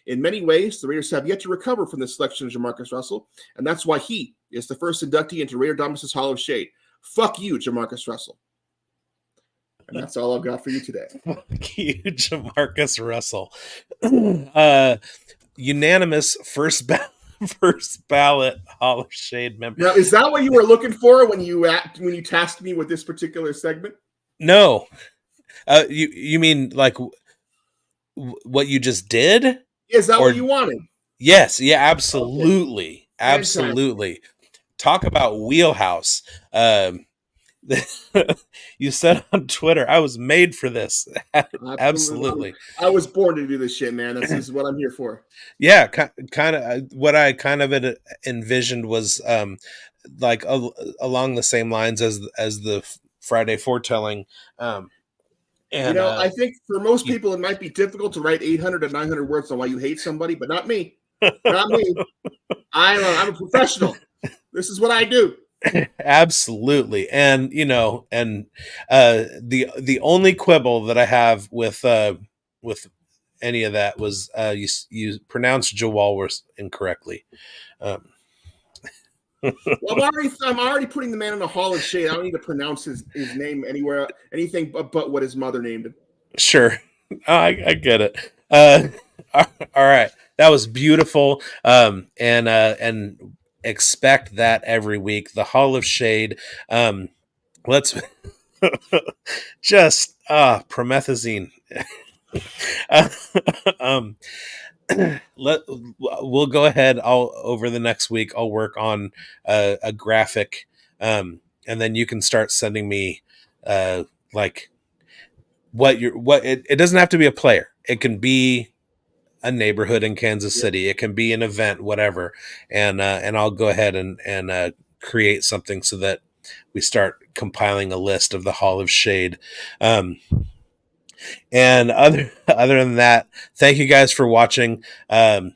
In many ways, the Raiders have yet to recover from the selection of Jamarcus Russell, and that's why he is the first inductee into Raiderdamus Hall of Shade. Fuck you, Jamarcus Russell. And that's all I've got for you today. Fuck you, Jamarcus Russell. Unanimous first ballot Hall of Shade member. Now, is that what you were looking for when you tasked me with this particular segment? No. You mean like what you just did? Is that what you wanted? Yes. Yeah, absolutely. Okay. Absolutely. Talk about wheelhouse. You said on Twitter, I was made for this. Absolutely. I was born to do this shit, man. This is what I'm here for. Yeah, kind of what I kind of envisioned was like along the same lines as the Friday foretelling. And, I think for most people, it might be difficult to write 800 to 900 words on why you hate somebody, but not me. Not me. I'm a professional. This is what I do. Absolutely. And, the only quibble that I have with any of that was you pronounced Joe Walrus incorrectly. Well, I'm already putting the man in the Hall of Shade. I don't need to pronounce his name anywhere, anything but what his mother named him. Sure. I get it. All right. That was beautiful. And expect that every week. The Hall of Shade. Let's Just promethazine. um, we'll go ahead. I'll over the next week. I'll work on a graphic, and then you can start sending me like it doesn't have to be a player. It can be a neighborhood in Kansas City. It can be an event, whatever. And I'll go ahead and create something so that we start compiling a list of the Hall of Shade. And other than that, thank you guys for watching. Go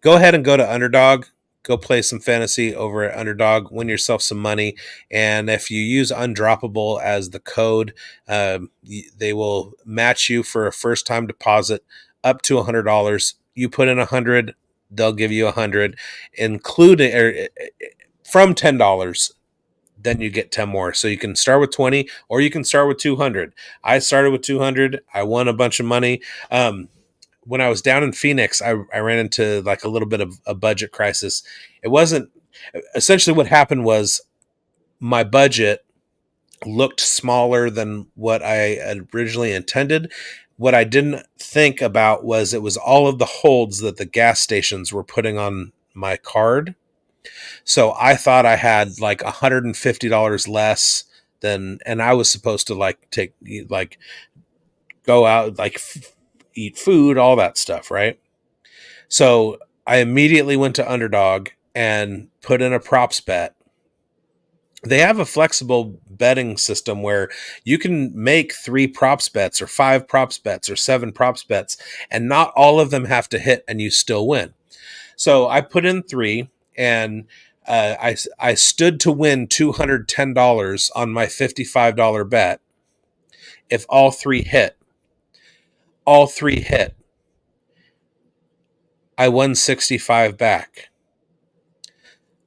ahead and go to Underdog. Go play some fantasy over at Underdog. Win yourself some money. And if you use Undroppable as the code, they will match you for a first-time deposit up to $100. You put in $100, they'll give you $100, including from $10. Then you get 10 more. So you can start with 20 or you can start with 200. I started with 200. I won a bunch of money. When I was down in Phoenix, I ran into like a little bit of a budget crisis. It wasn't essentially what happened was my budget looked smaller than what I had originally intended. What I didn't think about was it was all of the holds that the gas stations were putting on my card. So I thought I had like $150 less than, and I was supposed to go out, eat food, all that stuff. Right. So I immediately went to Underdog and put in a props bet. They have a flexible betting system where you can make 3 props bets or 5 props bets or 7 props bets, and not all of them have to hit and you still win. So I put in 3 and I stood to win $210 on my $55 bet if all 3 hit. All 3 hit. I won 65 back.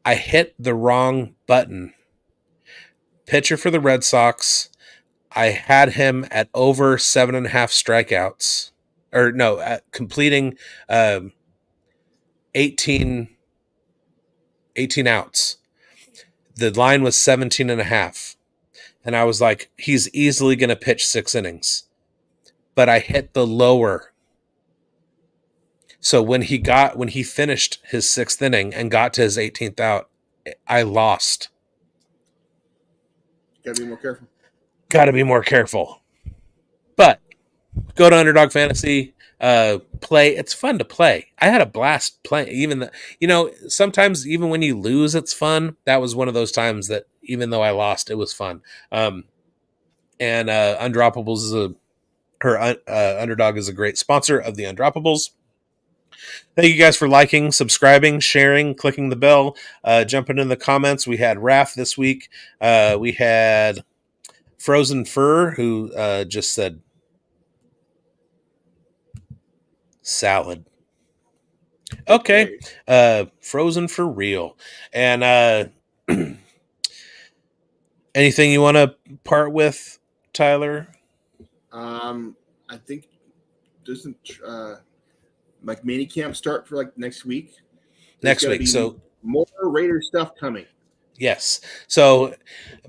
I hit the wrong button. Pitcher for the Red Sox. I had him at over 7.5 strikeouts. Or no, completing 18 outs. The line was 17.5. And I was like, he's easily going to pitch 6 innings. But I hit the lower. So when he finished his 6th inning and got to his 18th out, I lost. Gotta be more careful. Gotta be more careful. But go to Underdog Fantasy, play. It's fun to play. I had a blast playing. Sometimes even when you lose, it's fun. That was one of those times that even though I lost, it was fun. And Undroppables Underdog is a great sponsor of the Undroppables. Thank you guys for liking, subscribing, sharing, clicking the bell, jumping in the comments. We had Raph this week. We had Frozen Fur, who just said salad. Okay. Frozen for real. And anything you want to part with, Tyler? I think doesn't like mini camp start for like next week? Next week. So more Raider stuff coming. Yes. So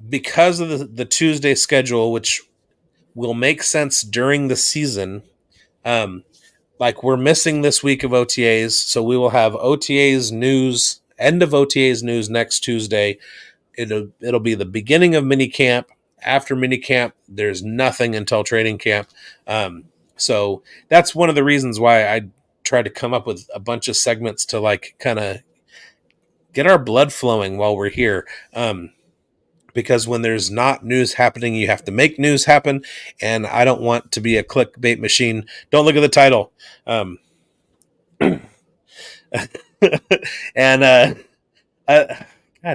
because of the Tuesday schedule, which will make sense during the season, we're missing this week of OTAs, so we will have OTAs news, end of OTAs news next Tuesday. It'll be the beginning of minicamp. After minicamp, there's nothing until training camp. So that's one of the reasons why I tried to come up with a bunch of segments to kind of get our blood flowing while we're here. Because when there's not news happening, you have to make news happen. And I don't want to be a clickbait machine. Don't look at the title. And God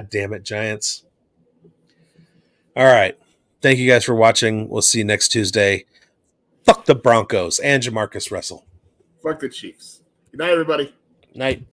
damn it, Giants. All right. Thank you guys for watching. We'll see you next Tuesday. Fuck the Broncos and Jamarcus Russell. Fuck the Chiefs. Good night, everybody. Night.